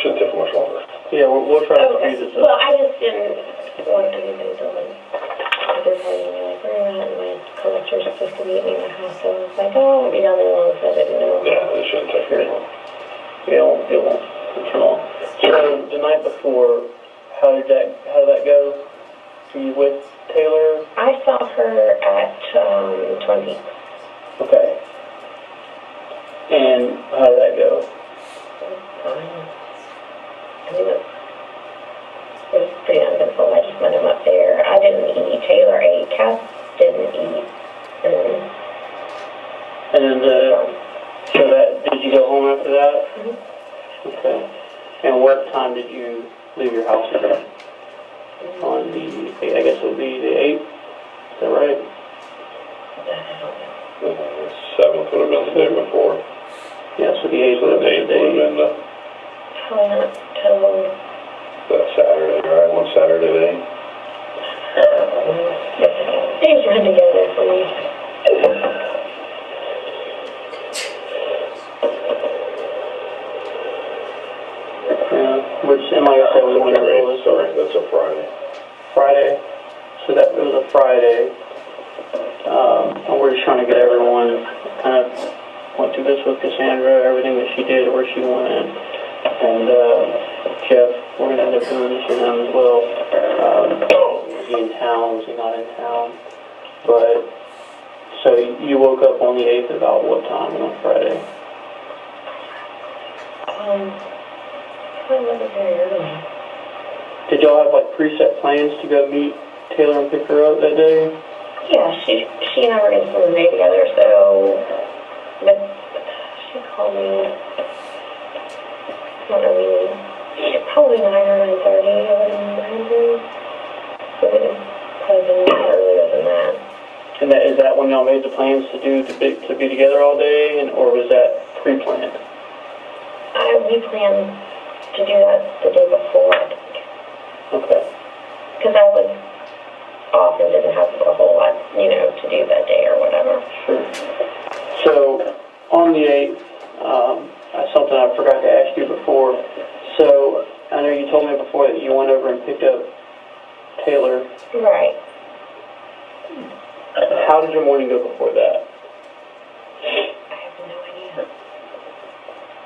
shouldn't take much longer. Yeah, we'll try to Okay. speed this up. Well, I just didn't want anybody to like, they're telling me like, where am I at? My collector's supposed to meet me in the house, so I was like, oh, I'll be down there long, so I didn't know. Yeah, it shouldn't take very long. Yeah, it won't take too long. So the night before, how did that go? Were you with Taylor? I saw her at 20. Okay. And how did that go? I mean, it was pretty uneventful. I just met him up there. I didn't eat. Taylor ate. Cass didn't eat. And so that, did you go home after that? Mm-hmm. Okay. And what time did you leave your house again? On the, I guess it would be the 8th, is that right? The 7th would have been the day before. Yeah, so the 8th would have been the day. Would have been Probably not till that Saturday, right? One Saturday day. days run together for me. Yeah, which, and like I said, we went over this. Sorry, that's a Friday. Friday. So that it was a Friday. And we're just trying to get everyone kind of went through this with Cassandra, everything that she did, where she went, and Jeff, we're gonna end up doing this with him as well. Was he in town? Was he not in town? But so you woke up on the 8th about what time on Friday? Probably wasn't very early. Did y'all have like preset plans to go meet Taylor and pick her up that day? Yeah, she and I were going to spend the day together, so, but she called me, I don't know, probably 9 or 9:30, I would imagine. So it would have been earlier than that. And is that when y'all made the plans to be together all day, or was that pre-planned? We planned to do that the day before, I think. Okay. Because I was off and didn't have a whole lot, to do that day or whatever. Sure. So, on the 8th, something I forgot to ask you before. So, I know you told me before that you went over and picked up Taylor. Right. How did your morning go before that? I have no idea.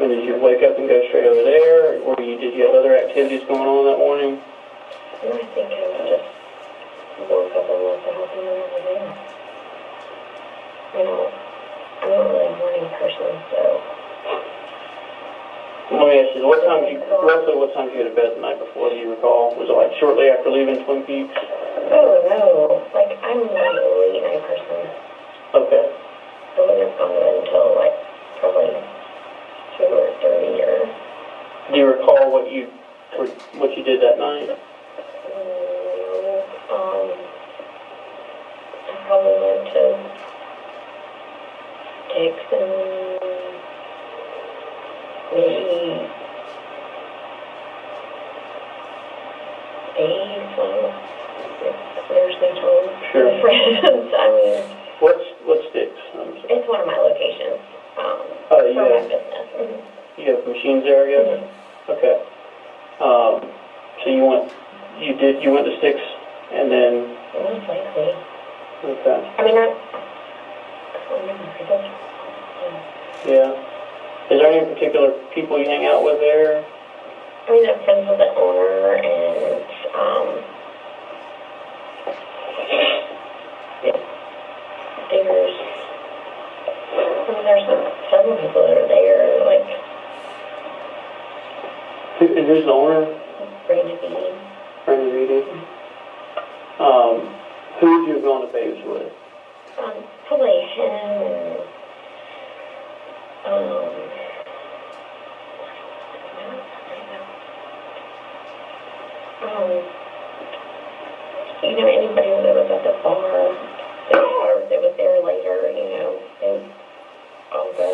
When did you wake up and go straight over there, or did you have other activities going on that morning? No, I think I just woke up and left the house and went over there. I'm not really a morning person, so. Let me ask you, roughly what time did you go to bed the night before, do you recall? Was it like shortly after leaving Twin Peaks? Oh, no. I'm not a late night person. Okay. I wouldn't have gone to bed until, probably 2 or 3 or... Do you recall what you did that night? I probably went to Dick's and maybe Dave's nursing home. Sure. With friends. What's Dick's? It's one of my locations. Oh, for my business. Mm-hmm. You have machines there, I guess? Mm-hmm. Okay. So you went to Sticks, and then... Most likely. Okay. I don't remember. Yeah. Is there any particular people you hang out with there? I'm friends with the owner, and, there's several people that are there, Who's the owner? Brandon Bean. Brandon Reedy. Who would you have gone to Babes with? Probably him and, anybody that was at the bar, that was there later, they all go,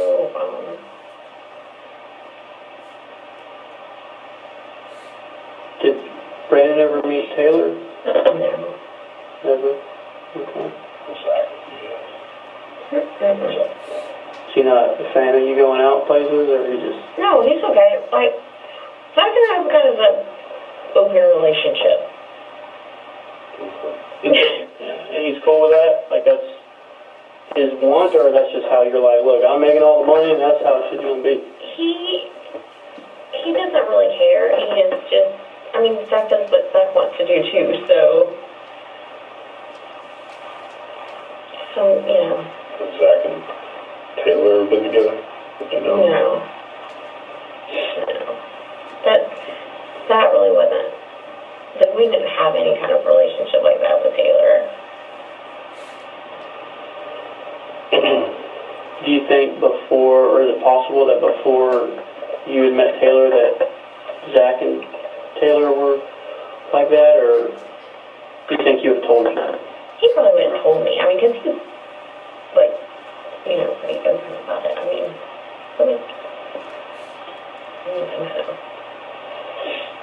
Did Brandon ever meet Taylor? no. Never? Okay. Mm-hmm. Is he not a fan of you going out places, or he just... No, he's okay. Zach and I have kind of an open relationship. Yeah, and he's cool with that? Like, that's his want, or that's just how you're like, look, I'm making all the money, and that's how it should be? He doesn't really care. He is just, I mean, Zach does what Zach wants to do too, so, you know. Has Zach and Taylor been together? You know? No. That really wasn't, like, we didn't have any kind of relationship like that with Taylor. Do you think before, or is it possible that before you had met Taylor that Zach and Taylor were like that, or do you think you would have told me that? He probably would have told me. I mean, because he's, like, you know, pretty open about it. I mean, I don't think so.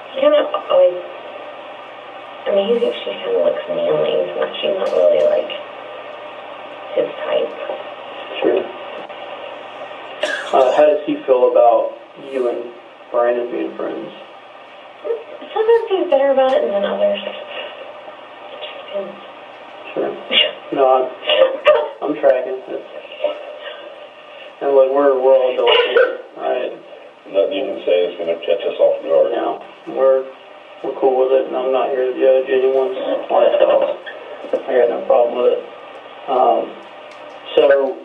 He kind of always, I mean, he thinks she kind of looks manly, but she's not really, like, his type. Sure. How does he feel about you and Brandon being friends? Sometimes he's better about it than others. It just depends. Sure. No, I'm tracking. And look, we're all adults here, right? Nothing you can say is going to catch us off guard. No, we're cool with it, and I'm not here to judge anyone's lifestyle. I got no problem with it. So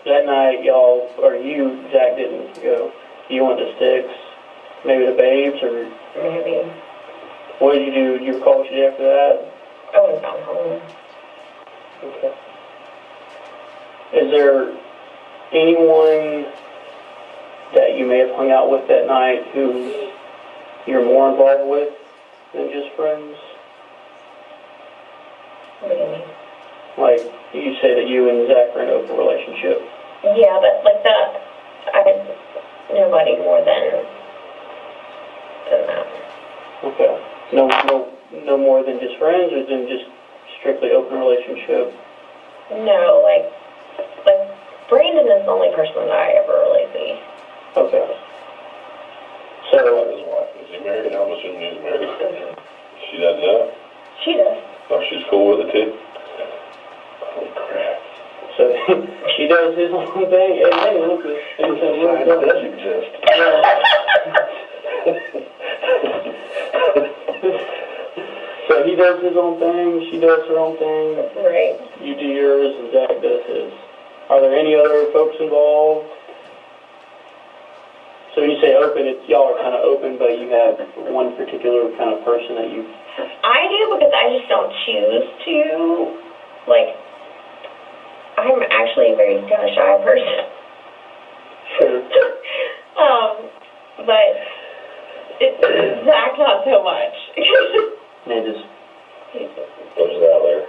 that night, y'all, or you, Zach, didn't go. You went to Sticks, maybe to Babes, or Maybe. what did you do? Did you recall what you did after that? I would have gone home. Okay. Is there anyone that you may have hung out with that night who you're more involved with than just friends? What do you mean? Like, you say that you and Zach are in an open relationship. Yeah, but like that, I had nobody more than that. Okay. No more than just friends, or than just strictly open relationship? No, like Brandon is the only person that I ever really see. Okay. So, So, his wife, is he married? I'm assuming he's married. She doesn't know? She does. Oh, she's cool with it too? Holy crap. so he does his own thing, and hey, look, Science does exist. So he does his own thing, she does her own thing, Right. you do yours, and Zach does his. Are there any other folks involved? So when you say open, it's y'all are kind of open, but you have one particular kind of person that you... I do because I just don't choose to. Like, I'm actually a very kind of shy person. Sure. But Zach not so much. They just... What's that there?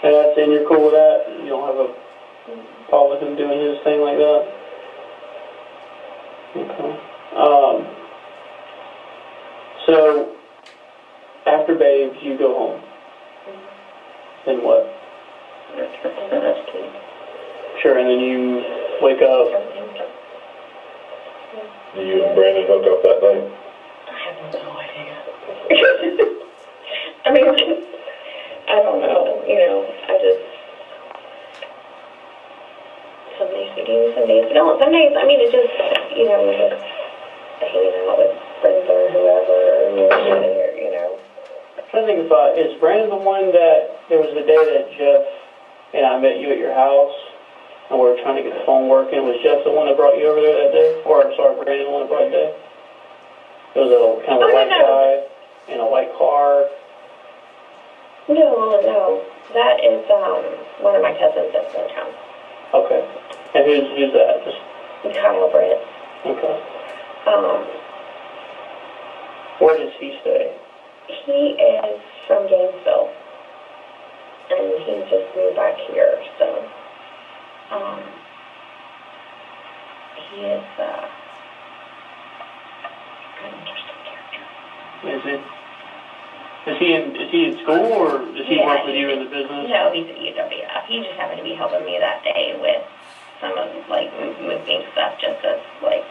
And that's, and you're cool with that? You don't have a problem with him doing his thing like that? Okay. So, after Babes, you go home. Then what? Sure, and then you wake up. Do you and Brandon hook up that night? I have no idea. I mean, I don't know, you know, I just, some days we do, some days we don't. Some days, I mean, it just, you know, we're just hanging out with friends or whoever, or, you know. I'm trying to think about, is Brandon the one that, there was the day that Jeff and I met you at your house, and we were trying to get the phone working. Was Jeff the one that brought you over there that day? Or, I'm sorry, Brandon the one that brought you there? It was a kind of a white guy in a white car. No, that is, one of my cousins that's in town. Okay. And who's that? Just... Kyle Britt. Okay. Um, Where does he stay? He is from Gainesville, and he just moved back here, so, he is, an interesting character. Is he in school, or does he work with you in the business? No, he's at UWF. He just happened to be helping me that day with some of, like, moving stuff, just as, like,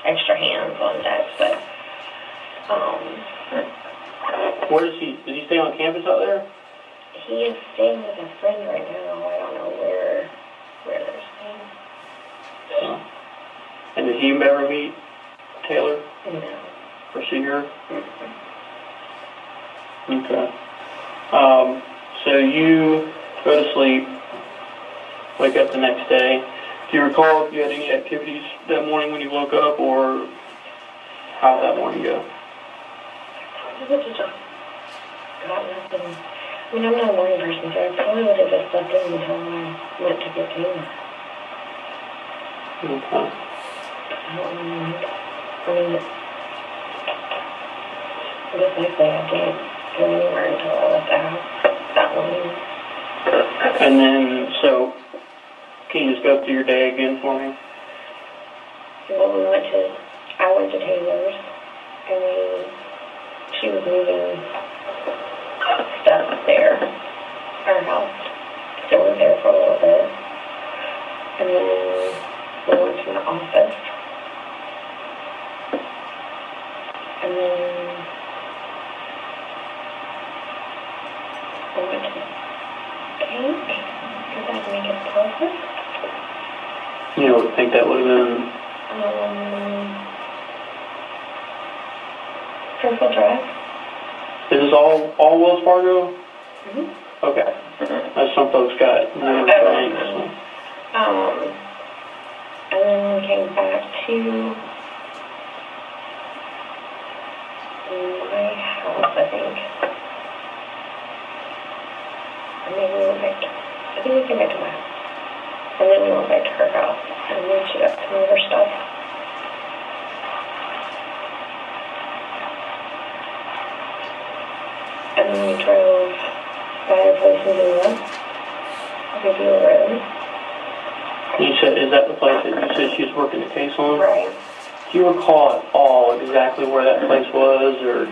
extra hands on deck, but, Where does he stay on campus out there? he is staying with a friend right now. I don't know where they're staying. And did he ever meet Taylor? No. Or see her? Okay. So you go to sleep, wake up the next day. Do you recall if you had any activities that morning when you woke up, or how did that morning go? I would have just gotten up and, I mean, I'm not a morning person, so I probably would have just slept in until I went to get Taylor. Okay. I don't know. I mean, just likely I can't go anywhere until I left the house that morning. And then, so, can you just go through your day again for me? Well, I went to Taylor's, and she was moving stuff there, our house. So we were there for a little bit. And then we went to my office. And then we went to cake, because I'd make it perfect. You know, I think that would have been... Purple Drive. Is this all Wells Fargo? Mm-hmm. Okay. As some folks got new banks. And then we came back to my house, I think. And then we went back to, I think we came back to my house. And then we went back to her house. And then she got some of her stuff. And then we drove by her place in Villa Road. You said, is that the place that you said she was working the case on? Right. Do you recall at all exactly where that place was, or?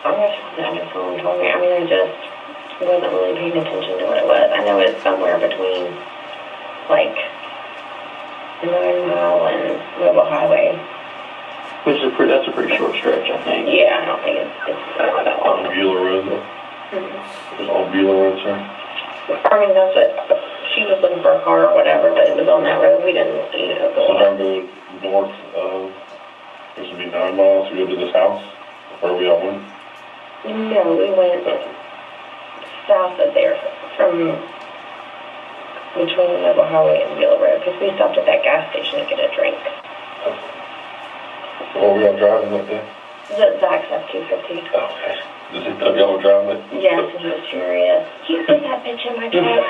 I wish someone told me. I mean, I just wasn't really paying attention to what it was. I know it's somewhere between, like, 9 Mile and Mobile Highway. Which is that's a pretty short stretch, I think. Yeah, I don't think it's not that long. On Beulah Road, though? Mm-hmm. It's on Beulah Road, sir? I mean, that's what, she was looking for a car or whatever, but it was on that road. We didn't, go So on. don't go north of, this would be 9 miles to go to this house? Where we all went? No, we went south of there from between the Mobile Highway and Villa Road, because we stopped at that gas station to get a drink. What were y'all driving that day? Zach's F-250. Okay. Does he tell y'all were driving it? Yes, and he was furious. You put that bitch in my truck.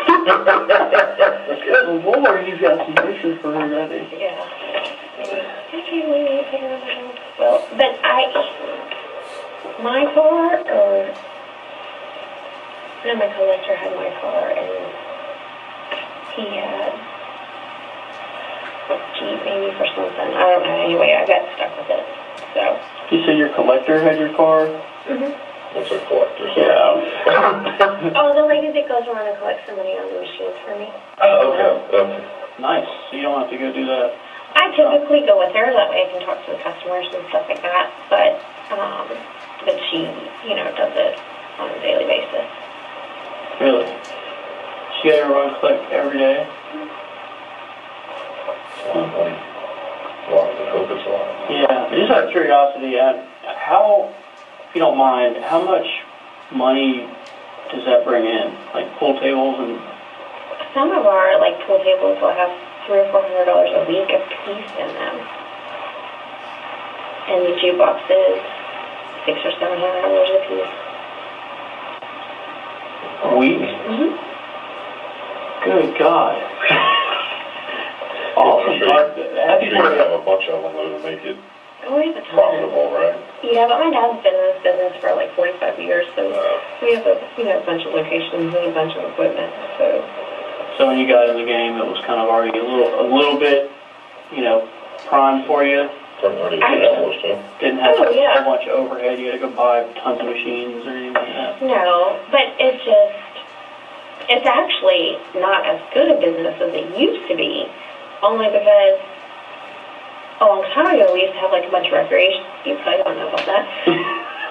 Good Lord, you've got some dishes for her, doesn't he? Yeah. I can't believe you put her in my truck. Well, but my car, my collector had my car, and he had Jeep maybe for something. I don't know. Anyway, I got stuck with it. So. You said your collector had your car? Mm-hmm. What's a collector? Yeah. Oh, the lady that goes around and collects the money on the machines for me. Oh, okay. Nice. So you don't have to go do that. I typically go with her. That way I can talk to the customers and stuff like that. But she, does it on a daily basis. Really? She got to run collect every day? A lot of money. A lot of hope it's a lot of money. Yeah. Just out of curiosity, how, if you don't mind, how much money does that bring in? Like pool tables and... Some of our, pool tables will have $300 or $400 a week a piece in them. And the jukeboxes, $600 or $700 a piece. A week? Mm-hmm. Good God. Awesome. You gotta have a bunch of them though to make it Oh, we have a ton. profitable, right? Yeah, but my dad's been in this business for 45 years, so we have a bunch of locations and a bunch of equipment. So when you got in the game, it was kind of already a little bit, prime for you. Already established, huh? Didn't have Oh, yeah. so much overhead. You had to go buy tons of machines or anything like that. No, but it's actually not as good a business as it used to be, only because a long time ago, we used to have like a bunch of recreation, you probably don't know about that,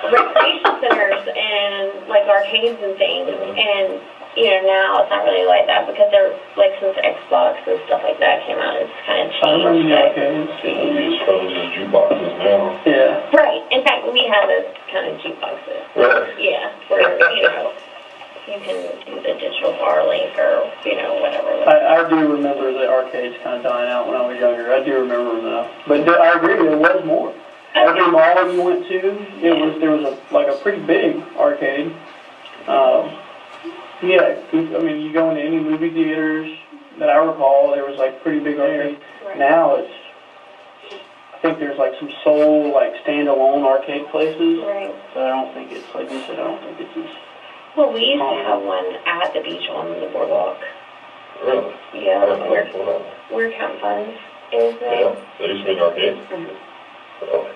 recreation centers and like arcades and things, and you know, now it's not really like that because they're like since Xbox and stuff like that came out, it's kind of I remember changed. the arcades. It'll be as fun as jukeboxes now. Yeah. Right. In fact, we have those kind of jukeboxes. Right. Yeah, where you know you can do the digital bar link or you know whatever. I do remember the arcades kind of dying out when I was younger. I do remember them though. But I agree, there was more. Every mall you went to, there was a pretty big arcade. Yeah, I mean, you go into any movie theaters that I recall, there was like pretty big arcade. Right. Now I think there's like some sole like standalone arcade places. Right. But I don't think it's like you said. I don't think it's as. Well, we used to have one at the beach on the boardwalk. Really? Yeah, Wow. where Count Funds is Yeah, now. they used to be an arcade? Mhm. Really?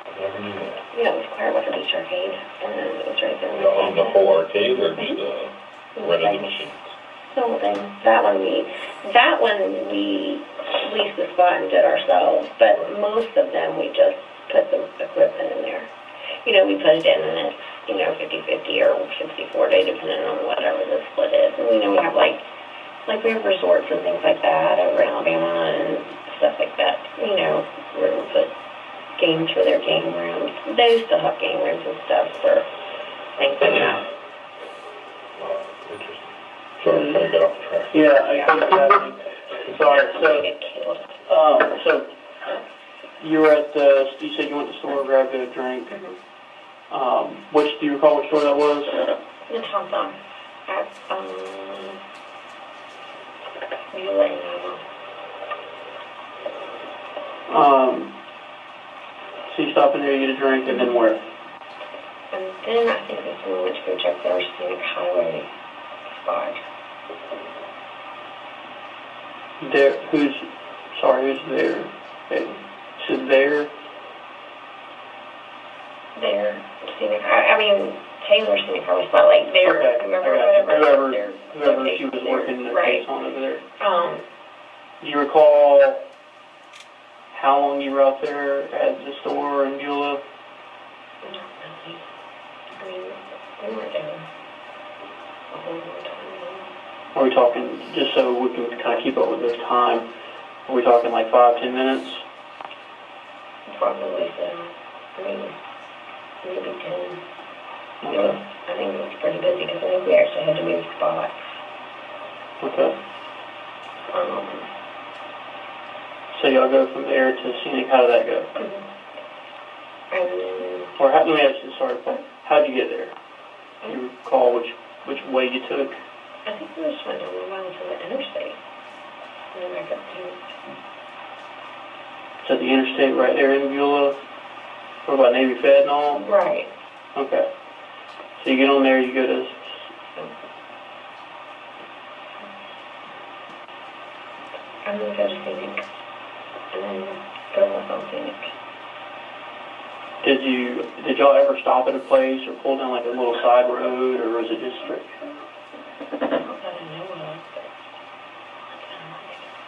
I never knew that. Yeah, it was Clearwater Beach Arcade, and it was right there. You owned the whole arcade or just rented the machines? The whole thing. That one we leased the spot and did ourselves, but most of them we just put the equipment in there. You know, we put it in and it's, you know, 50-50 or 60-40 depending on whatever the split is. And, you know, we have like we have resorts and things like that over in Alabama and stuff like that, you know, where we put games for their game rooms. They still have game rooms and stuff for things like that. Wow, interesting. Sorry, I'm trying to get off track. Yeah, I think that's sorry. So, get killed. So you were at the. You said you went to the store, grabbed a drink. Which do you recall which store that was? The Tom Thumb at you let me know. So you stop in there, you get a drink, and then where? And then I think that's when we went to go check their scenic highway spot. There, who's there? Is there? Their scenic, I mean, Taylor's scenic highway spot, like their, Okay, whoever she was working the case on over there. Do you recall how long you were out there at the store in Beulah? Not really. I mean, we weren't there a whole long time. Are we talking, just so we can kind of keep up with this time, are we talking like 5-10 minutes? Probably so. I mean, maybe 10. Okay. I think it was pretty busy because I think we actually had to move spots. Okay. Um, So y'all go from there to scenic, how did that go? And then, Or let me ask you, sorry, how did you get there? Do you recall which way you took? I think we just went down the line to the interstate. And then back up to To the interstate right there in Beulah? Or by Navy Fed and all? right. Okay. So you get on there, you go to... I'm going to go to scenic. And then go up on scenic. Did y'all ever stop at a place or pull down like a little side road, or was it just straight? Not that I know of,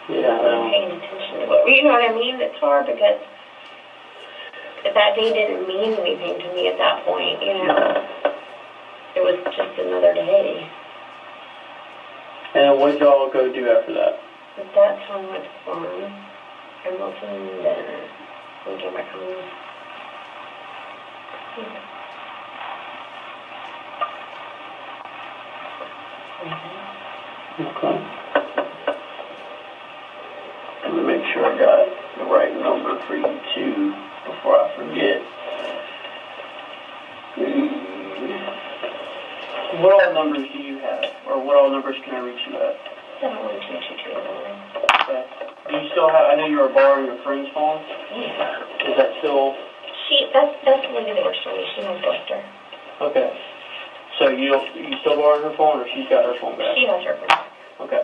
but Yeah, I know. paying attention to it. You know what I mean? It's hard because that day didn't mean anything to me at that point, you know. It was just another day. And then what did y'all go do after that? At that time, I went to the farm in Milton, and then we came back home. Okay. Let me make sure I got the right number for you too, before I forget. What all numbers do you have? Or what all numbers can I reach you at? 71222. Okay. Do you still have, I know you were borrowing your friend's phone. Yeah. Is that still, That's the lady that works for me. She knows Lester. okay. So you still borrowing her phone, or she's got her phone back? She has her phone. Okay.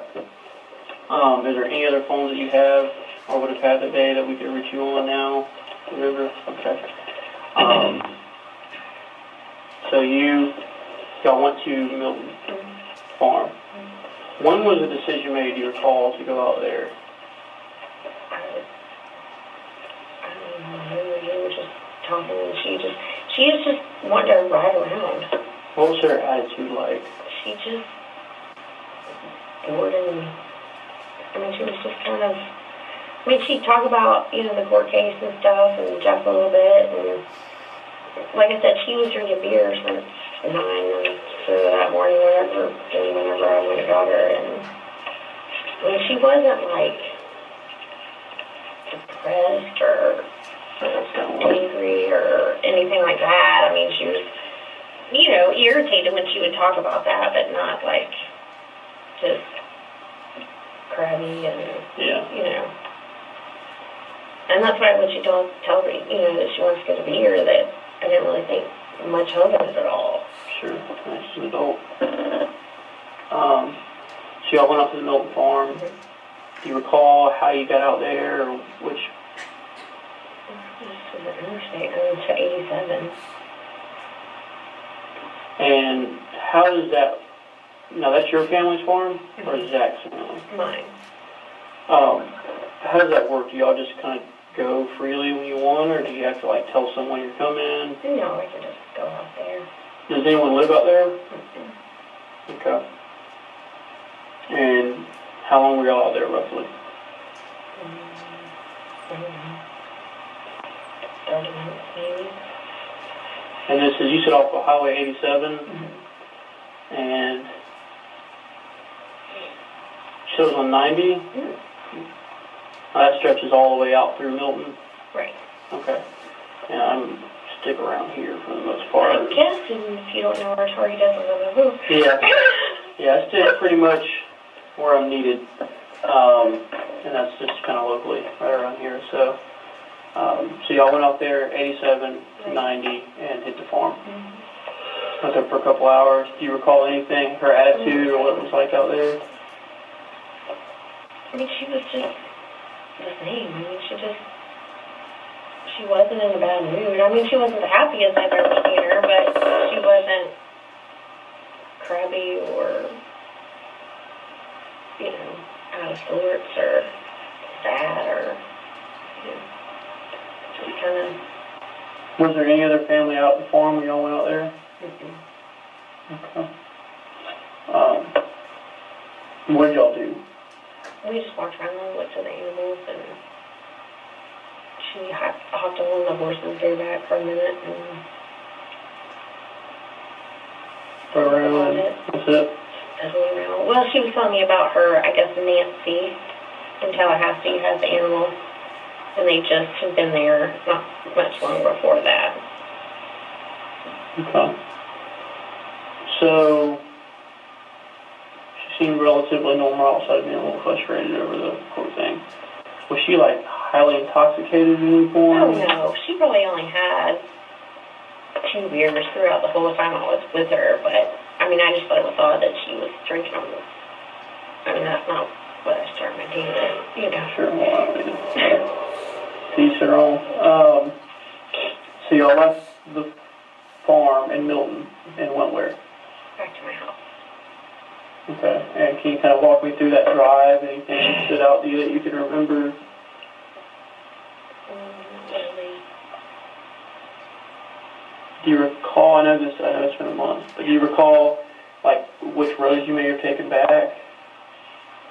Is there any other phones that you have, or would have had today that we could reach you on now? Remember? Okay. So y'all went to Milton Farm. When was the decision made, do you recall, to go out there? talking, and she is just wanting to ride around. What was her attitude like? She just bored and, I mean, she was just kind of, I mean, she'd talk about, the court case and stuff and joke a little bit, and like I said, she was drinking beer since 9, and so that morning whenever I went and got her, and I mean, she wasn't like depressed or angry or anything like that. I mean, she was, irritated when she would talk about that, but not like just crabby and, And that's why when she tells me, that she wants to get a beer, that I didn't really think much of it at all. Sure, nice as an adult. So y'all went up to the Milton farm. Mm-hmm. Do you recall how you got out there, or which? This was an interstate going to 87. And how does that, now that's your family's farm, mm-hmm. or Zach's family? Mine. How does that work? Do y'all just kind of go freely when you want, or do you have to tell someone you're coming? No, I can just go out there. Does anyone live out there? Mm-hmm. Okay. And how long were y'all out there roughly? I don't know. 30 minutes maybe. And this is, you said off of Highway 87, mm-hmm. and so it was on 90? Mm-hmm. That stretches all the way out through Milton? Right. Okay. And I'm stick around here for the most part. I guess if you don't know where Tori does live, yeah. Yeah, I stick pretty much where I'm needed. And that's just kind of locally, right around here. So y'all went out there 87 to 90 and hit the farm. Mm-hmm. Went there for a couple hours. Do you recall anything, her attitude or what it was like out there? I mean, she was just the same. I mean, she wasn't in a bad mood. I mean, she wasn't the happiest I've ever seen her, but she wasn't crabby or, out of sorts or sad or, just kind of. Was there any other family out at the farm when y'all went out there? Mm-mm. Okay. What did y'all do? We just walked around and looked at the animals, and she hopped on one of the horses bareback for a minute, and Rode around, that's it? pedaled around. Well, she was telling me about her, I guess, Nancy in Tallahassee has the animals, and they just had been there not much long before that. Okay. So seemed relatively normal outside of being a little frustrated over the whole thing. Was she highly intoxicated at any point? Oh no, she probably only had 2 beers throughout the whole time I was with her, but I mean, I just thought it was odd that she was drinking them. I mean, that's not what I started my day with, Sure, well, I mean, teach their own. So y'all left the farm in Milton and went where? Back to my house. Okay, and can you kind of walk me through that drive? Anything that stood out to you that you can remember? Really. Do you recall, I know it's been a month, but do you recall, which roads you may have taken back?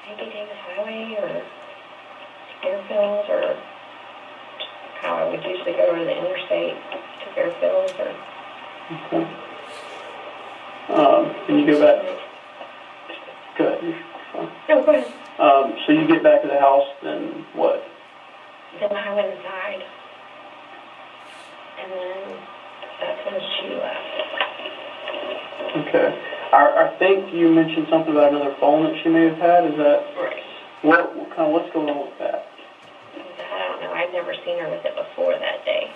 Maybe Davis Highway or Fairfield, or how I would usually go to the interstate to Fairfield, or... Okay. Can you go back? Go ahead, you're fine. No, go ahead. So you get back to the house, then what? Then I went inside, and then that's when she left. Okay. I think you mentioned something about another phone that she may have had. Is that right? What's going on with that? I don't know. I've never seen her with it before that day.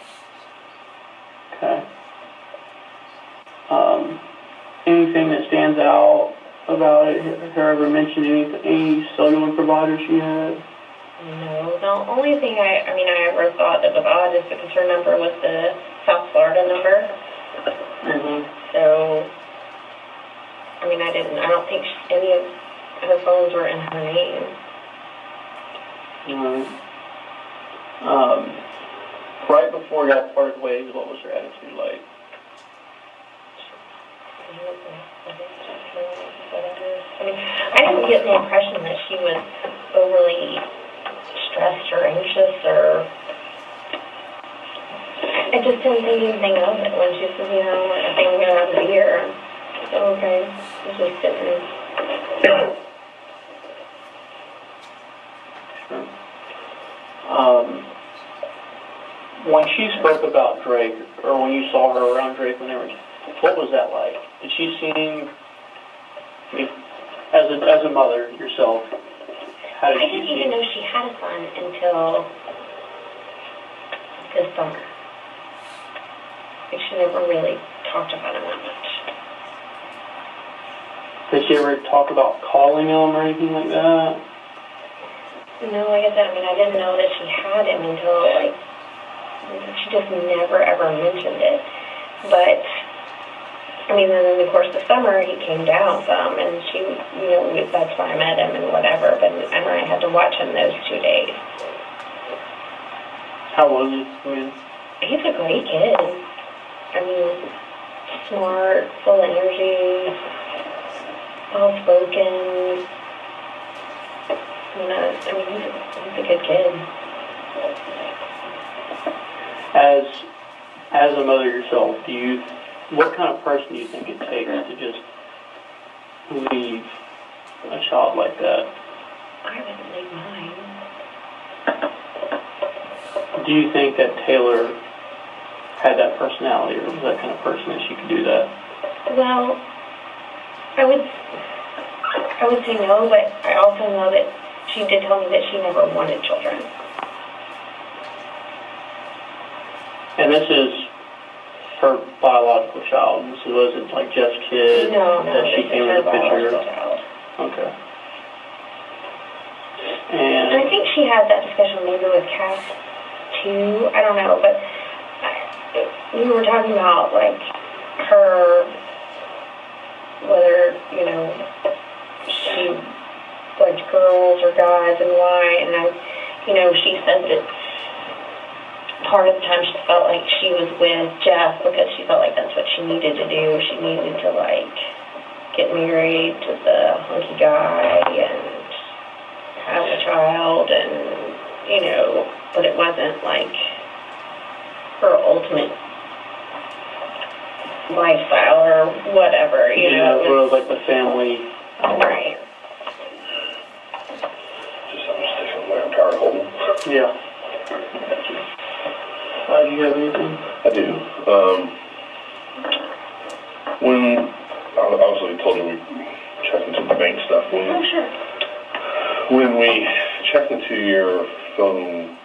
Okay. Anything that stands out about it? Her ever mentioned any cellular provider she had? No. The only thing I ever thought that was odd is because her number was the South Florida number. Mm-hmm. So, I don't think any of her phones were in her name. Right before y'all parted ways, what was her attitude like? I mean, I didn't get the impression that she was overly stressed or anxious or... I just didn't think anything of it when she said, I think I'm going to have to be here. So, okay, I was just sitting. When she spoke about Drake, or when you saw her around Drake when they were, what was that like? Did she seem, I mean, as a mother yourself, how did I she didn't seem? even know she had a son until this summer. Like, she never really talked about him that much. Did she ever talk about calling him or anything like that? No, like I said, I didn't know that she had him until, she just never ever mentioned it. But, then in the course of summer, he came down some, and she, that's why I met him and whatever, but I had to watch him those 2 days. How was he? He's a great kid. Smart, full of energy, well-spoken. He's a good kid. As a mother yourself, what kind of person do you think it takes to just leave a child like that? I wouldn't leave mine. Do you think that Taylor had that personality, or was that kind of person that she could do that? Well, I would say no, but I also know that she did tell me that she never wanted children. And this is her biological child. This wasn't like Jeff's kid that she came in the picture. Child. Okay. And I think she had that discussion maybe with Cass too. I don't know, but we were talking about her, whether she liked girls or guys and why. And she said that part of the time she felt like she was with Jeff because she felt like that's what she needed to do. She needed to get married to the hunky guy and have a child, and but it wasn't her ultimate lifestyle or whatever. It was like the family. Right. Just something sticking where I'm tired of holding. Yeah. Do you have anything? I do. When I obviously told you we checked into the bank stuff. Oh, sure. When we checked into your phone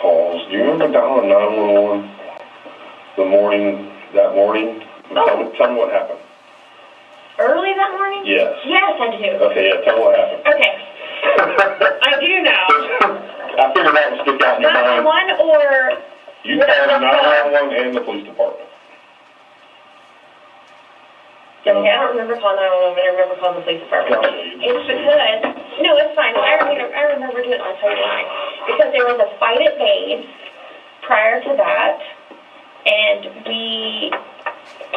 calls, do you remember dialing 911 that morning? Oh. Tell me what happened. Early that morning? Yes. Yes, I do. Okay, yeah, tell me what happened. Okay. I do now. I figured that would stick out in your mind. 911 or... You called 911 and the police department. Okay, I don't remember calling 911, but I remember calling the police department. It's because... No, it's fine. I remember doing it. I'll tell you why. Because there was a fight at Bays prior to that, and we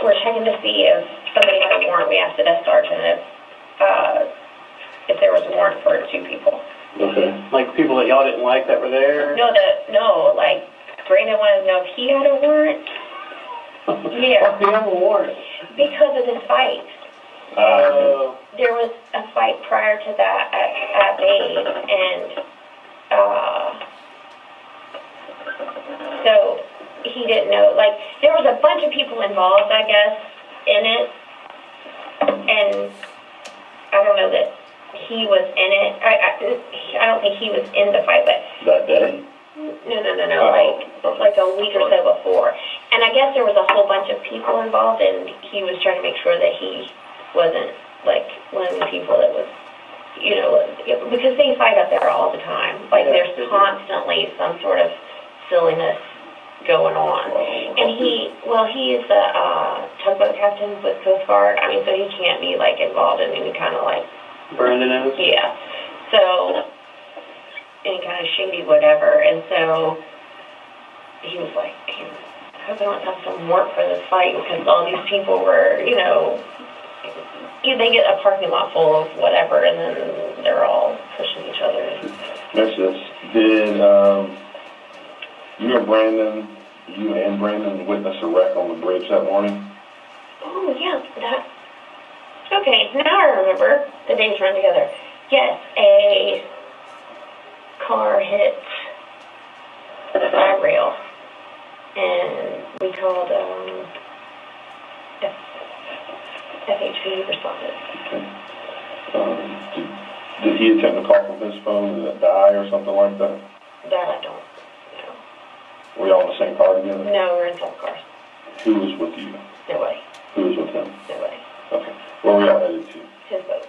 were checking to see if somebody had a warrant. We asked the desk sergeant if there was a warrant for 2 people. Okay. Like people that y'all didn't like that were there? Brandon wanted to know if he had a warrant. Yeah. Why do you have a warrant? Because of this fight. There was a fight prior to that at Bays, and so he didn't know. There was a bunch of people involved, I guess, in it, and I don't know that he was in it. I don't think he was in the fight, but... That day? No. Like a week or so before. And I guess there was a whole bunch of people involved, and he was trying to make sure that he wasn't, one of the people that was, because they fight up there all the time. There's constantly some sort of silliness going on. And he is the tugboat captain with Coast Guard. So he can't be, involved in any kind of, Brandon is? Yeah. So... any kind of shady whatever, and so he was like, I hope I don't have some work for this fight because all these people were, they get a parking lot full of whatever and then they're all pushing each other. That's this. Did you and Brandon witness a wreck on the bridge that morning? Oh, yeah, okay, now I remember. The days run together. Yes, a car hit the side rail, and we called FHP responded. Okay. Did he attempt to call from his phone? Did it die or something like that? That I don't know. Were you all in the same car together? No, we're in separate cars. Who was with you? Nobody. Who was with him? Nobody. Okay. Where were y'all headed to? His boat.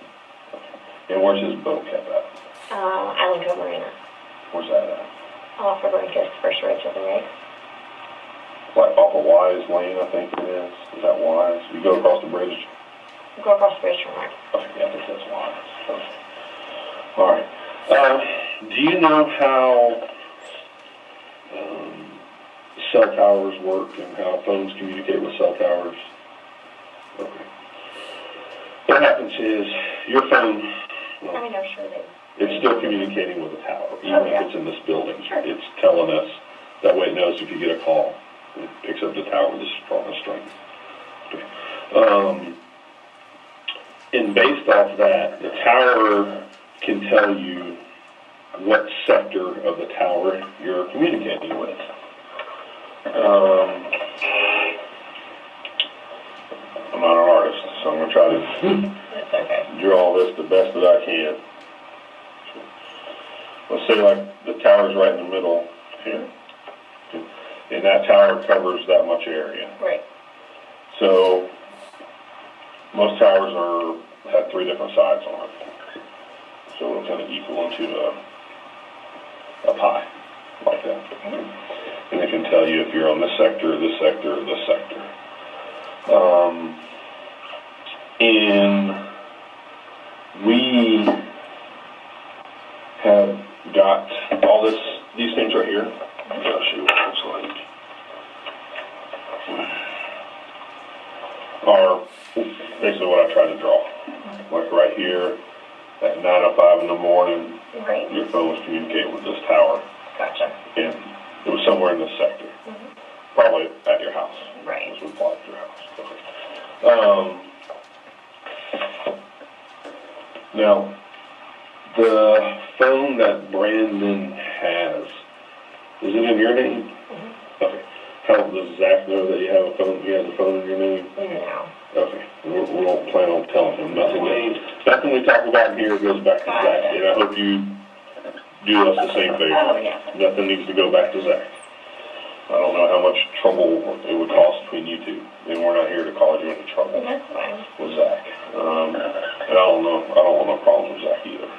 Okay. And where's his boat kept at? Island Cove Marina. Where's that at? Off of Brancos, first ridge of the right. Like off of Wise Lane, I think it is. Is that Wise? You go across the bridge? Go across the bridge from there. Okay, yeah, I think that's Wise. Okay. All right. Do you know how cell towers work and how phones communicate with cell towers? Okay. What happens is your phone, I know, sure they. it's still communicating with the tower, even yeah. if it's in this building. Sure. It's telling us, that way it knows if you get a call, it picks up the tower with a strong string. Okay. And based off that, the tower can tell you what sector of the tower you're communicating with. I'm not an artist, so I'm going to try to It's okay. draw this the best that I can. Let's say like the tower's right in the middle here. And that tower covers that much area. Right. So most towers have 3 different sides on it. So it'll kind of equal into a pie, like that. And it can tell you if you're on this sector, this sector, or this sector. And we have got all these things right here. I'll show you what it looks like. Are basically what I try to draw. Like right here, at 9:05 in the morning, Right. your phone was communicating with this tower. Gotcha. And it was somewhere in this sector. Probably at your house. Right. This would apply at your house. Okay. Now, the phone that Brandon has, is it in your name? Okay. How does Zach know that you have a phone? He has a phone in your name? No. Okay. We won't plan on telling him nothing. Nothing we talk about here goes back to Zach, and I hope you do us the same favor. Oh, yeah. Nothing needs to go back to Zach. I don't know how much trouble it would cost between you two, and we're not here to cause you any trouble That's fine. with Zach. And I don't want no problems with Zach either.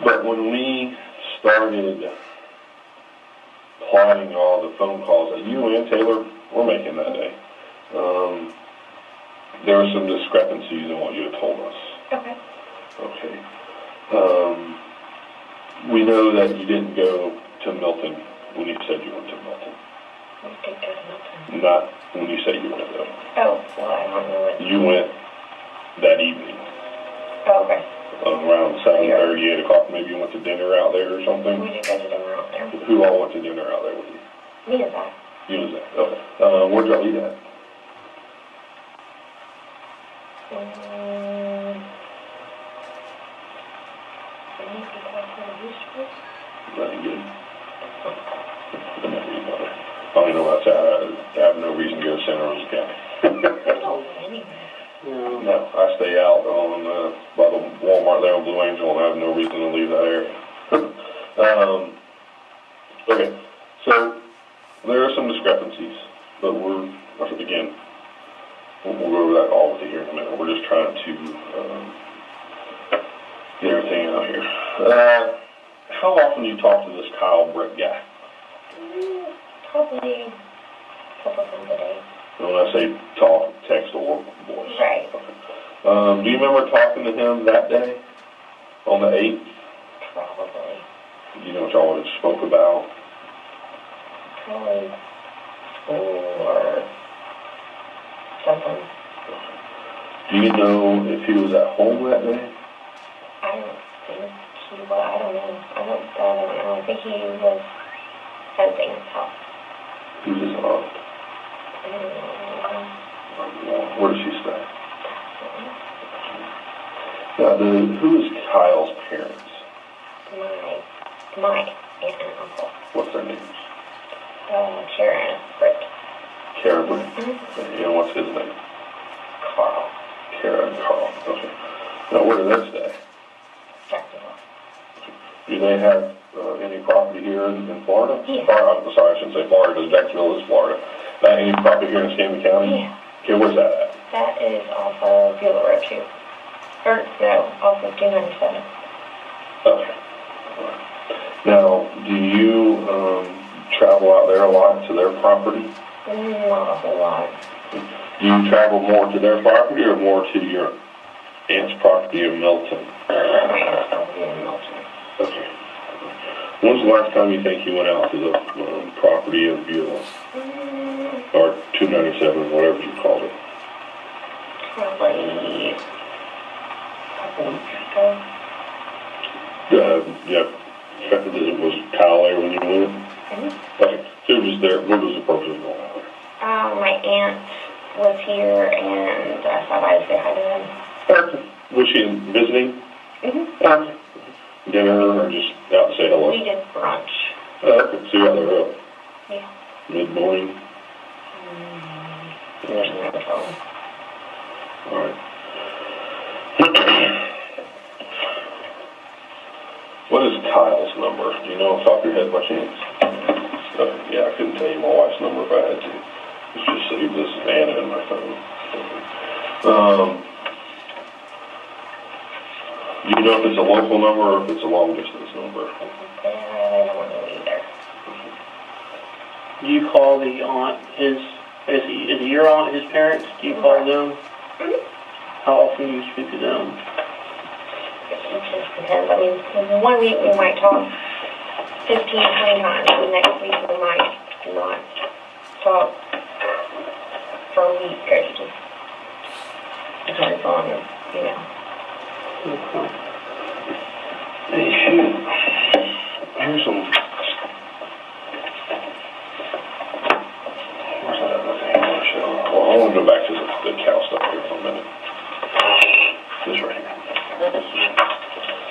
But when we started plotting all the phone calls that you and Taylor were making that day, there were some discrepancies in what you had told us. Okay. Okay. We know that you didn't go to Milton when you said you went to Milton. I did go to Milton. Not when you said you went though. Oh, well, I don't know what. You went that evening. Oh, okay. Around 7:30, 8 o'clock, maybe you went to dinner out there or something? We did go to dinner out there. Who all went to dinner out there with you? Me and Zach. You and Zach, okay. Where'd y'all eat at? Nothing good. I never eat out there. I don't even know what's I have no reason to go to Santa Rosa County. I don't know anywhere. No, I stay out on, by the Walmart there on Blue Angel, and I have no reason to leave that area. Okay, so there are some discrepancies, but again, we'll go over that all with you here in a minute. We're just trying to get everything out here. How often do you talk to this Kyle Brett guy? Probably a couple times a day. When I say talk, text, or voice. Right. Okay. Do you remember talking to him that day on the 8th? Probably. Do you know what y'all had spoke about? Probably school or something. Do you know if he was at home that day? I don't think he was. I don't know. I don't know. I think he was fencing his house. He was his aunt. I don't know. Where does she stay? Now, who is Kyle's parents? My aunt and uncle. What's their names? Karen and Britt. Karen, and what's his name? Carl. Karen and Carl. Okay. Now, where do they stay? Jacksonville. Do they have any property here in Florida? Yeah. Or, I'm sorry, I shouldn't say Florida, because Jacksonville is Florida. Any property here in Stanley County? Yeah. Okay, where's that at? That is off of Beulah Road, too. Or, no, off of 297. Okay. Now, do you travel out there a lot to their property? Not a whole lot. Do you travel more to their property or more to your aunt's property in Milton? My aunt's property in Milton. Okay. When's the last time you think you went out to the property of Beulah? Or 297, whatever you called it? Probably a couple weeks ago. Yeah. Was Kyle there when you went? Okay. So it was there. What was the purpose of going out there? My aunt was here, and I thought I'd say hi to him. Okay. Was she visiting? Okay. Dinner or just out to say hello? We did brunch. Okay. So you got there early? Yeah. Mid-morning? There's another phone. All right. What is Kyle's number? Do you know off the top of your head by chance? Yeah, I couldn't tell you my wife's number if I had to. Let's just save this Anna in my phone. Do you know if it's a local number or if it's a long distance number? I don't know either. Do you call the aunt, is it your aunt, his parents? Do you call them? How often do you speak to them? It just depends. I mean, one week we might talk 15, 20 times. The next week we might not talk for a week. It just depends on, you know. Okay. Hey, shoot. Here's some... Where's that other thing I want to show? Well, I want to go back to the cow stuff here for a minute. This right here.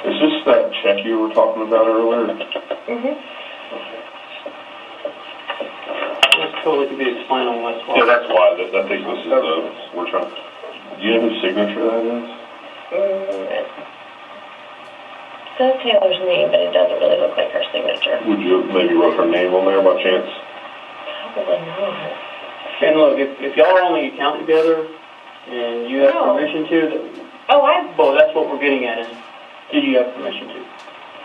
Is this that check you were talking about earlier? This totally could be explained on what's what. Yeah, that's why. I think this is we're trying... Do you know whose signature that is? It says Taylor's name, but it doesn't really look like her signature. Would you have maybe wrote her name on there by chance? Probably not. And look, if y'all are on the account together, and you have permission to... Well, that's what we're getting at, is did you have permission to?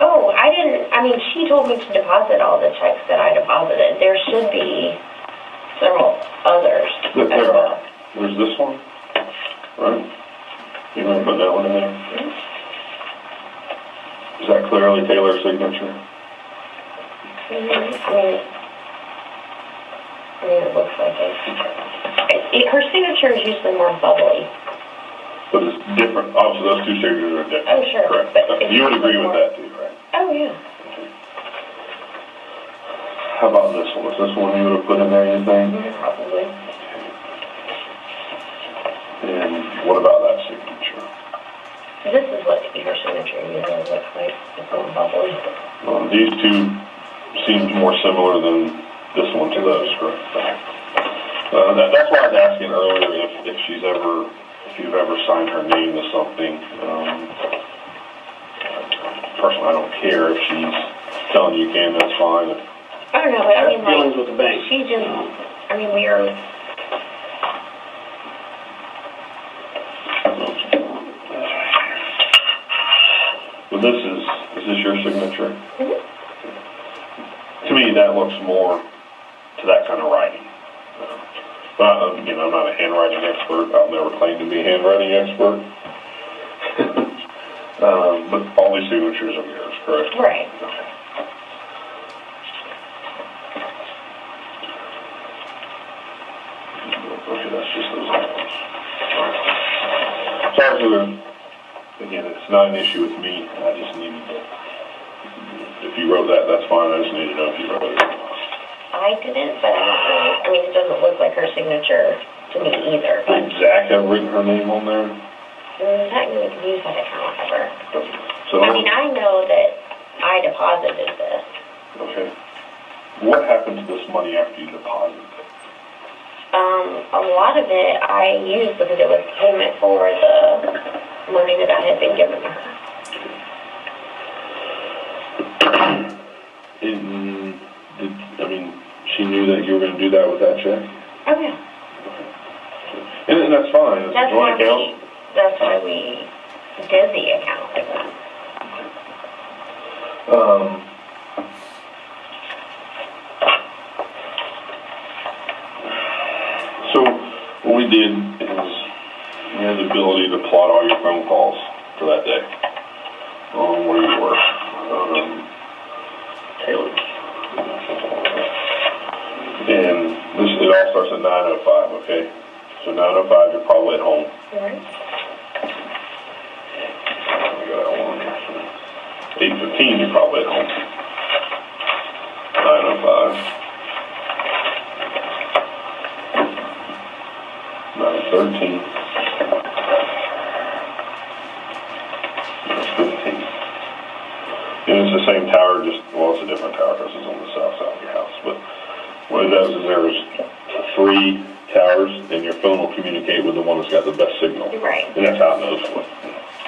Oh, I didn't, I mean, she told me to deposit all the checks that I deposited. There should be several others as well. There's this one, right? You want to put that one in there? Is that clearly Taylor's signature? I mean, it looks like it. Her signature is usually more bubbly. But it's different. Obviously, those two signatures are different. Oh, sure. Correct. But You would agree with that too, right? Oh, yeah. Okay. How about this one? Is this one you would have put in there, you think? Probably. And what about that signature? This is what her signature usually looks like. It's more bubbly. These two seem more similar than this one to those, correct? That's why I was asking earlier if you've ever signed her name to something. Personally, I don't care if she's telling you can, that's fine. I don't know, but I mean, Dealings with the bank. she just, I mean, we are... Well, is this your signature? To me, that looks more to that kind of writing. But, I'm not a handwriting expert. I'll never claim to be a handwriting expert. But all these signatures are yours, correct? Right. Okay. Okay, that's just those items. Sorry for the, again, it's not an issue with me, I just needed to, if you wrote that, that's fine, I just need to know if you wrote it. I didn't, but I mean, it doesn't look like her signature to me either, but. Did Zach have written her name on there? Not going to use that account ever. So, I mean, I know that I deposited this. okay. What happened to this money after you deposited it? A lot of it I used because it was payment for the money that I had been given to her. I mean, she knew that you were going to do that with that check? Oh, yeah. And that's fine, it's a joint account. That's why we did the account like that. So what we did is we had the ability to plot all your phone calls for that day on where you were. Taylor. And it all starts at 9:05, okay? So 9:05, you're probably at home. Right. 8:15, you're probably at home. 9:05. 9:13. 9:15. And it's the same tower, well, it's a different tower because it's on the south side of your house. But what it does is there's 3 towers, and your phone will communicate with the one that's got the best signal. Right. And that's how it knows what.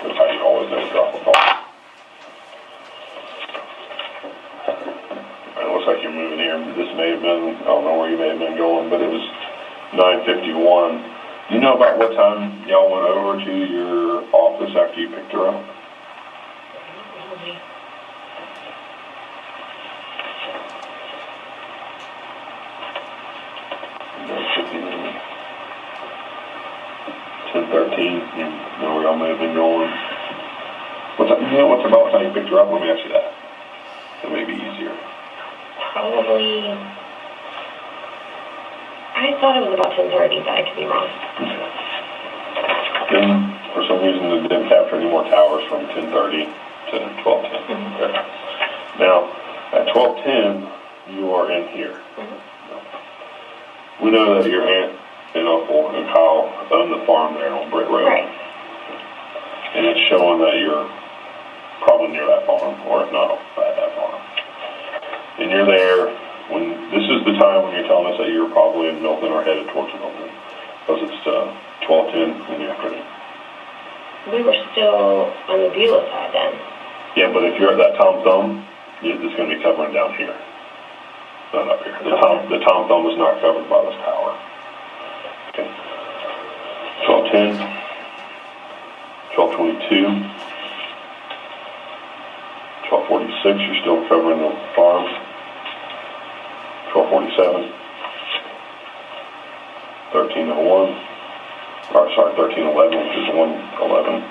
That's how you always know to drop a call. It looks like you're moving here. This may have been, I don't know where you may have been going, but it was 9:51. Do you know about what time y'all went over to your office after you picked her up? Really? 10:13. You know where y'all may have been going. What's about what time you picked her up? Let me ask you that. It may be easier. Probably. I thought it was about 10:30, but I could be wrong. Then, for some reason, it didn't capture any more towers from 10:30 to 12:10. Mm-hmm. Okay. Now, at 12:10, you are in here. Mm-hmm. We know that your aunt and uncle and Kyle own the farm there on Britt Road. Right. And it's showing that you're probably near that farm, or if not, at that farm. And you're there when, this is the time when you're telling us that you're probably in Milton or headed towards Milton. Because it's 12:10 in the afternoon. We were still on the Beulah side then. Yeah, but if you're at that Tom Thumb, it's going to be covering down here. Not up here. The Tom Thumb is not covered by this tower. Okay. 12:10, 12:22, 12:46, you're still covering the farm. 12:47, 13:01, or sorry, 13:11, which is 1:11.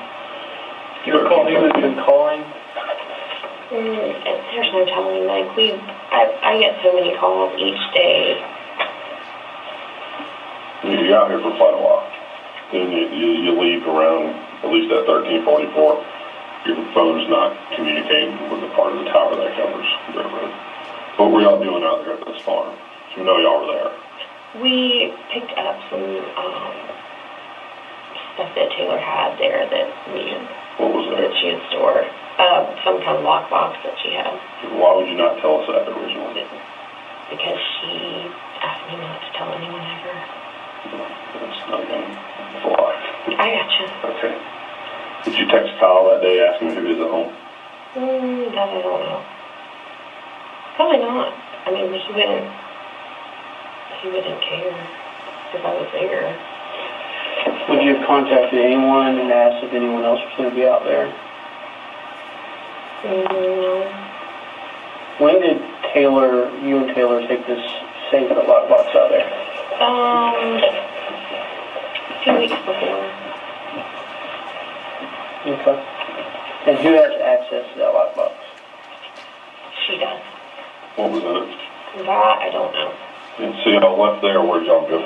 You recall he would have been calling? There's no telling. Like I get so many calls each day. You're out here for quite a while. Then you leave around, at least at 13:44. Your phone's not communicating with the part of the tower that covers the road. What were y'all doing out there at this farm? So we know y'all were there. We picked up some stuff that Taylor had there that What was that that? she had stored. Some kind of lockbox that she had. Why would you not tell us that originally? Because she asked me not to tell anyone ever. That's not going to fly. I gotcha. Okay. Did you text Kyle that day asking if he was at home? That I don't know. Probably not. I mean, he wouldn't care if I was there. Would you have contacted anyone and asked if anyone else was going to be out there? No. When did you and Taylor take this safe and lockbox out there? A few weeks before. Okay. And who has access to that lockbox? She does. What was in it? That I don't know. And so y'all left there, where'd y'all go?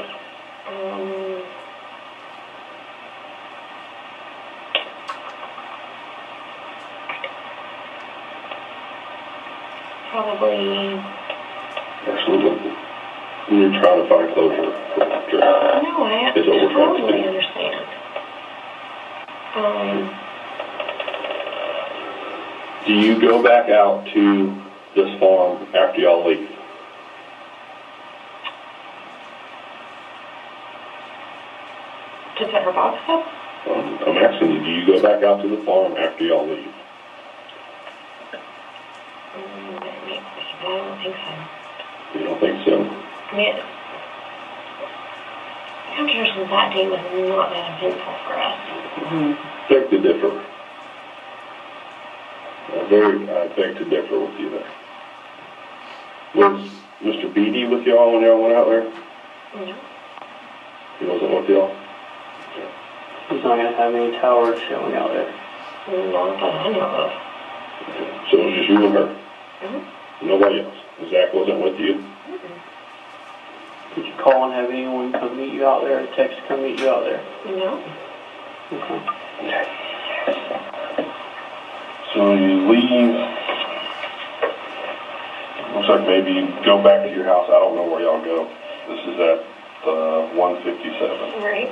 Probably. Absolutely. You're trying to find closure. No, I totally understand. Do you go back out to this farm after y'all leave? To put her box up? I'm asking you, do you go back out to the farm after y'all leave? I don't think so. You don't think so? I mean, after since that day was not that eventful for us. Beg to differ. I beg to differ with you there. Was Mr. Beatty with y'all when y'all went out there? No. He wasn't with y'all? He's not going to have any towers showing out there. Not that I know of. Okay. So it was just you and her? Nobody else? Zach wasn't with you? Did you call and have anyone come meet you out there, or text to come meet you out there? No. Okay. So you leave. Looks like maybe you go back to your house. I don't know where y'all go. This is at 157. Right.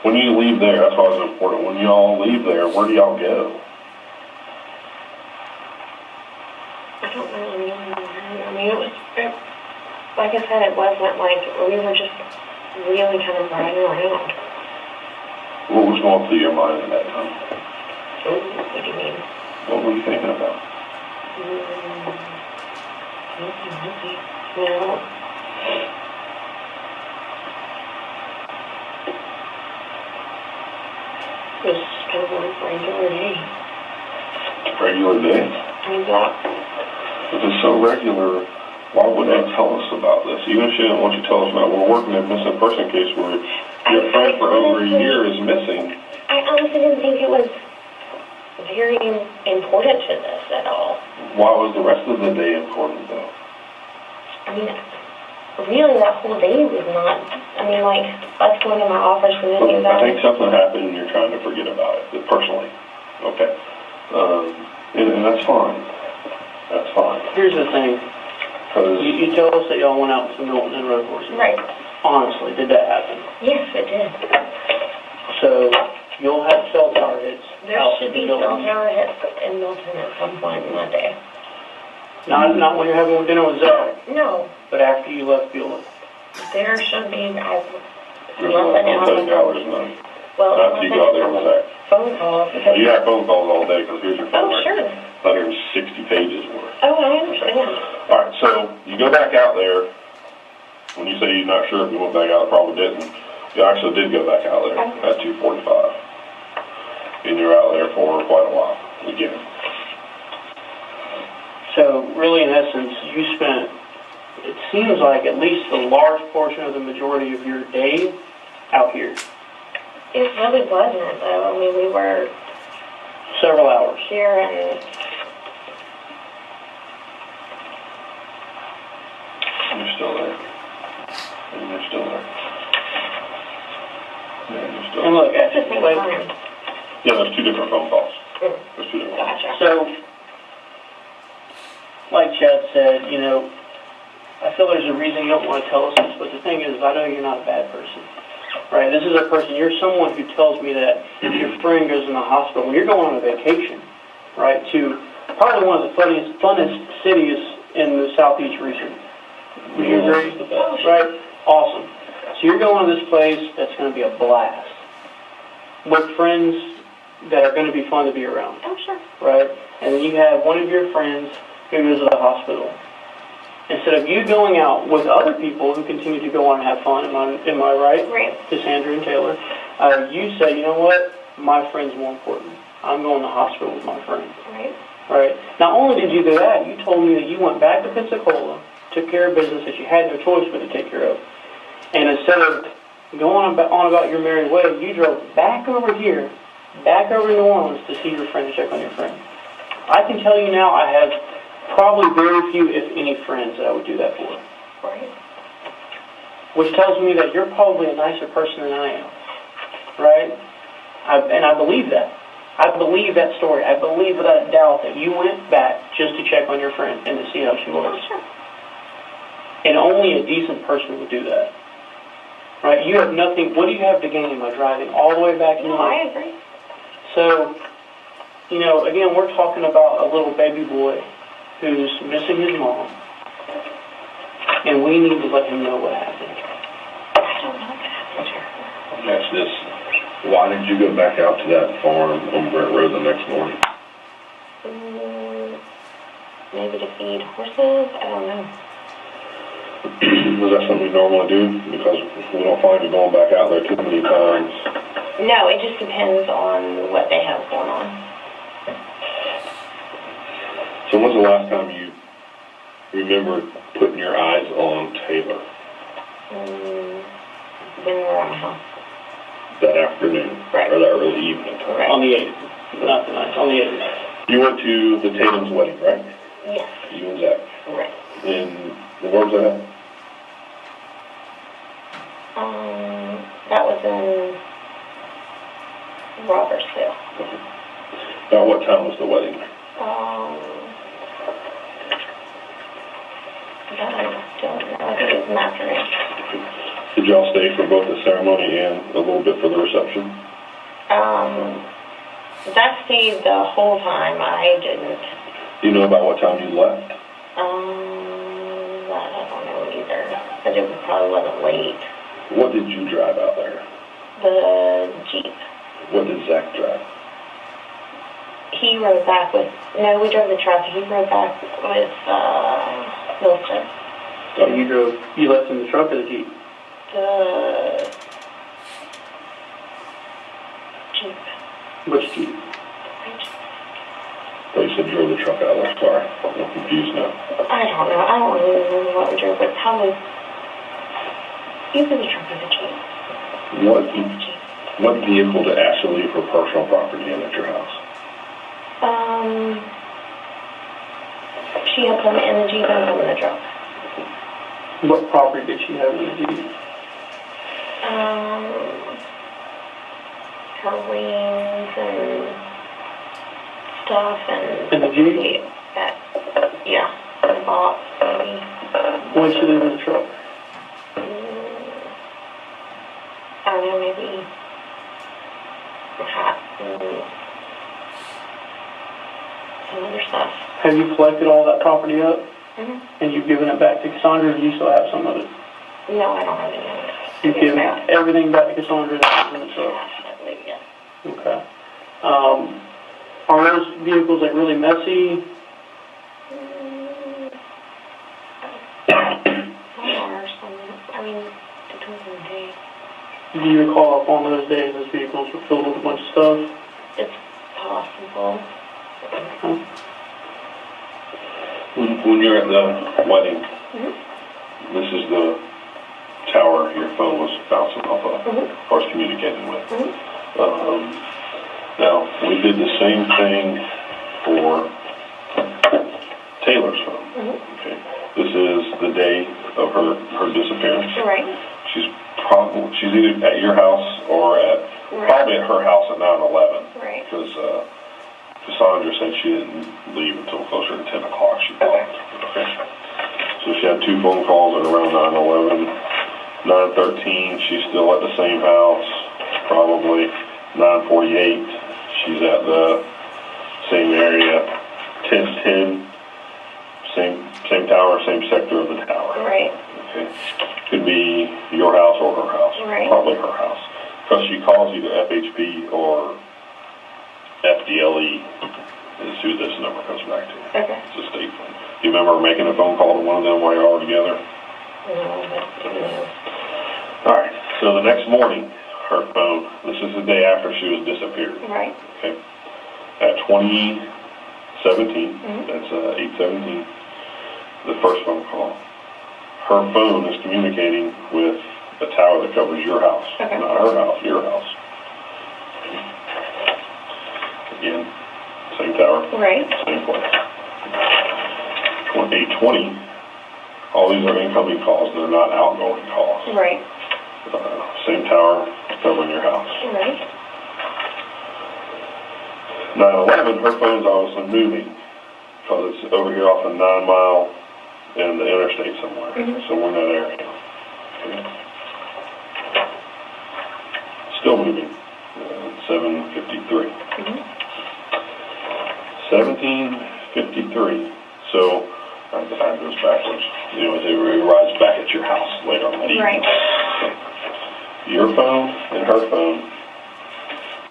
When you leave there, that's why it's important. When y'all leave there, where do y'all go? I don't really know. I mean, like I said, it wasn't like, we were just really kind of riding around. What was going through your mind at that time? What do you mean? What were you thinking about? Nothing. No. It was just kind of like a regular day. Regular day? I mean, that. If it's so regular, why wouldn't you tell us about this? Even if she didn't want you to tell us about it, we're working a missing person case where your friend for over a year is missing. I honestly didn't think it was very important to this at all. Why was the rest of the day important, though? I mean, really, that whole day was not. I mean, like, us going to my office and then you guys. I think something happened and you're trying to forget about it, personally. Okay. And that's fine. That's fine. Here's the thing. You tell us that y'all went out to Milton and rode horses. Right. Honestly, did that happen? Yes, it did. So, you'll have cell tower hits. There should be cell tower hits in Milton at some point in that day. Not when you're having dinner with Zach. No. But after you left Beulah. There should be. I'll tell you now, there's none. Well, not you got there with Zach. Phone calls. You have phone calls all day because here's your phone. Oh, sure. 160 pages worth. Oh, I understand. All right, so you go back out there. When you say you're not sure if you went back out, probably didn't. You actually did go back out there at 2:45. And you're out there for quite a while again. So, really, in essence, you spent, it seems like, at least a large portion of the majority of your day out here. It really wasn't, though. I mean, we were several hours here and you're still there. And you're still there. Yeah, you're still there. And look, that's the same time. Yeah, there's two different phone calls. There's two different calls. Gotcha. So, like Chad said, I feel there's a reason you don't want to tell us this, but the thing is, I know you're not a bad person. Right, this is a person, you're someone who tells me that your friend goes in the hospital when you're going on a vacation, right, to probably one of the funnest cities in the southeast region. Would you agree? Right? Awesome. So you're going to this place that's going to be a blast with friends that are going to be fun to be around. Oh, sure. Right? And then you have one of your friends who goes to the hospital. Instead of you going out with other people who continue to go on and have fun, am I right? Right. Cassandra and Taylor, you say, you know what? My friend's more important. I'm going to the hospital with my friend. Right. Right. Not only did you do that, you told me that you went back to Pensacola, took care of business that you had no choice but to take care of. And instead of going on about your merry way, you drove back over here, back over to New Orleans to see your friend, to check on your friend. I can tell you now, I have probably very few, if any, friends that I would do that for. Right. which tells me that you're probably a nicer person than I am, right? And I believe that. I believe that story. I believe without a doubt that you went back just to check on your friend and to see how she was. And only a decent person would do that. Right? You have nothing, what do you have to gain by driving all the way back in No, life? I agree. So, you know, again, we're talking about a little baby boy who's missing his mom. And we need to let him know what happened. I don't know what happened to her. That's this. Why did you go back out to that farm on Brent Road the next morning? Maybe to feed horses? I don't know. Was that something you normally do? Because we don't find you going back out there too many times. No, it just depends on what they have going on. So when's the last time you remember putting your eyes on Taylor? When we were on the house. That afternoon? Right. Or that early evening time? Right. On the 8th. Not the 9th, on the 8th. You went to the Tatum's wedding, right? Yes. You and Zach. Right. And where was that at? That was in Robertsville. About what time was the wedding? That I don't know. I think it was an afternoon. Did y'all stay for both the ceremony and a little bit for the reception? That stayed the whole time. I didn't. Do you know about what time you left? I don't know either. But it probably wasn't late. What did you drive out there? The Jeep. What did Zach drive? He rode back with, no, we drove the truck. He rode back with, Milton. So you left in the truck or the Jeep? The Jeep. Which Jeep? Oh, you said you drove the truck out of there. Sorry. I'm confused now. I don't know. I don't really remember what we drove, but probably either the truck or the Jeep. What vehicle did Ashley leave her personal property in at your house? She had some in the Jeep and some in the truck. What property did she have in the Jeep? Her rings and stuff and... In the Jeep? Yeah, the box, maybe. When did she leave in the truck? I don't know, maybe hats and some other stuff. Have you collected all that property up? Mm-hmm. And you've given it back to Cassandra, or do you still have some of it? No, I don't have any of it. You've given everything back to Cassandra that was in the truck? Definitely, yes. Okay. Are those vehicles like really messy? Some are, some, I mean, depends on the day. Do you recall if on those days those vehicles were filled with a bunch of stuff? It's possible. Okay. When you're at the wedding, this is the tower your phone was bouncing off of, or was communicating with. Now, we did the same thing for Taylor's phone. Okay. This is the day of her disappearance. Right. She's either at your house or probably at her house at 9/11. Right. Because Cassandra said she didn't leave until closer to 10 o'clock. She called. Okay. So she had 2 phone calls at around 9/11. 9:13, she's still at the same house, probably. 9:48, she's at the same area. 10:10, same tower, same sector of the tower. Right. Okay. Could be your house or her house. Right. Probably her house. Because she calls either FHP or FDLE is who this number comes back to. Okay. It's a state phone. Do you remember making a phone call to one of them while you were all together? No, but no. All right. So the next morning, her phone, this is the day after she was disappeared. Right. Okay. At 2017, that's 8:17, the first phone call. Her phone is communicating with a tower that covers your house. Okay. Not her house, your house. Again, same tower. Right. Same place. 8:20, All these are incoming calls, they're not outgoing calls. Right. Same tower covering your house. Right. 9/11, her phone's obviously moving because it's over here off of 9 Mile and the interstate somewhere. Somewhere in that area. Okay. Still moving. 7:53. 17:53. So the time goes backwards. It arrives back at your house later on that evening. Right. Okay. Your phone and her phone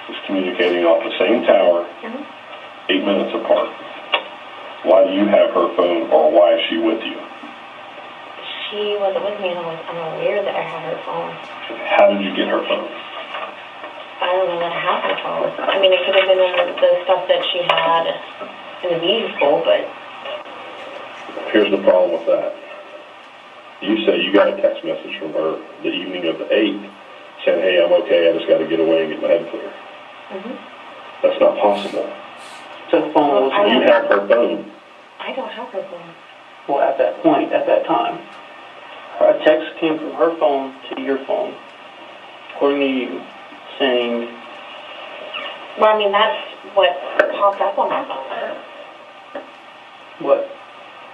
is communicating off the same tower, 8 minutes apart. Why do you have her phone, or why is she with you? She wasn't with me, and I'm aware that I had her phone. How did you get her phone? I don't know that I have her phone. I mean, it could have been in the stuff that she had in the vehicle, but... Here's the problem with that. You say you got a text message from her the evening of the 8th saying, hey, I'm okay, I just got to get away and get my head clear. That's not possible. So the phone was... You have her phone. I don't have her phone. Well, at that point, at that time, a text came from her phone to your phone, according to you, saying... Well, I mean, that's what popped up on my phone. What?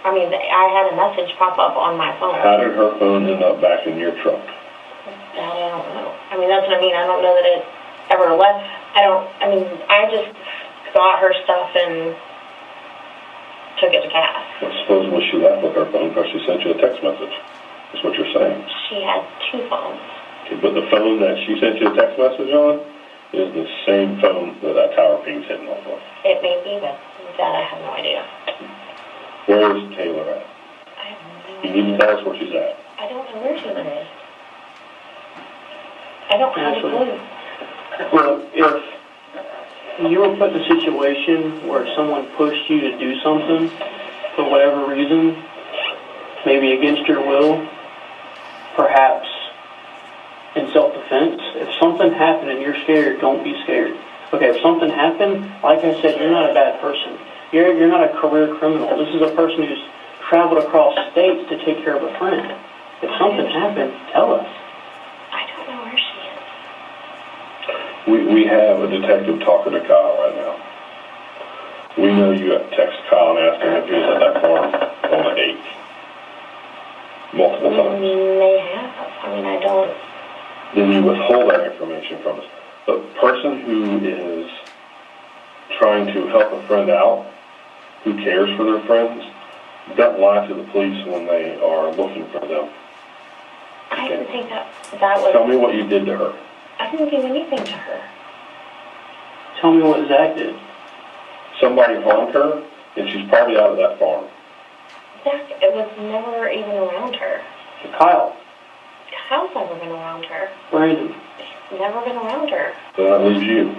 I mean, I had a message pop up on my phone. How did her phone end up back in your truck? That I don't know. I mean, that's what I mean. I don't know that it ever left. I just got her stuff and took it to Cass. Well, supposedly she left with her phone because she sent you a text message. That's what you're saying. She had 2 phones. Okay, but the phone that she sent you a text message on is the same phone that tower ping's hitting off of. It may be, but that I have no idea. Where is Taylor at? I have no You idea. need to tell us where she's at. I don't know where she is. I don't have a clue. Well, if you were put in a situation where someone pushed you to do something for whatever reason, maybe against your will, perhaps in self-defense, if something happened and you're scared, don't be scared. Okay, if something happened, like I said, you're not a bad person. You're not a career criminal. This is a person who's traveled across states to take care of a friend. If something happened, tell us. I don't know where she is. We have a detective talking to Kyle right now. We know you got text Kyle and asked him if he was at that farm on the 8th. Multiple times. They have. I mean, I don't... Then you withhold that information from us. The person who is trying to help a friend out, who cares for their friends, doesn't lie to the police when they are looking for them. I didn't think that was... Tell me what you did to her. I didn't do anything to her. Tell me what Zach did. Somebody harmed her, and she's probably out of that farm. Zach, it was never even around her. Kyle. Kyle's never been around her. Brandon. Never been around her. So that leaves you.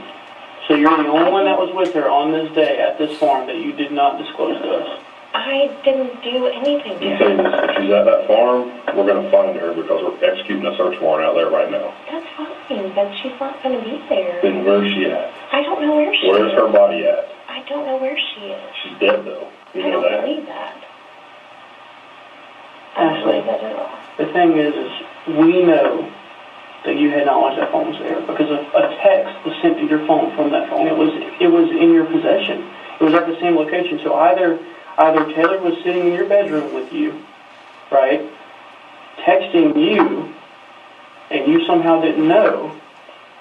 So you're the only one that was with her on this day at this farm that you did not disclose to us. I didn't do anything to You her. say this, if she's at that farm, we're going to find her because we're executing a search warrant out there right now. That's fine, but she's not going to be there. Then where's she at? I don't know where she Where's is. her body at? I don't know where she is. She's dead, though. You I know don't that? believe that. I don't Ashley, believe that at all. the thing is we know that you had knowledge that phone was there because a text was sent to your phone from that phone. It was in your possession. It was at the same location. So either Taylor was sitting in your bedroom with you, right, texting you, and you somehow didn't know,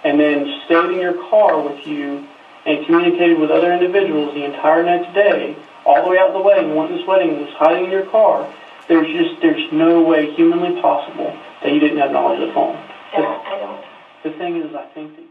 and then stayed in your car with you and communicated with other individuals the entire next day, all the way out of the wedding, went to this wedding, was hiding in your car. There's no way humanly possible that you didn't have knowledge of the phone. That I don't. The thing is, I think that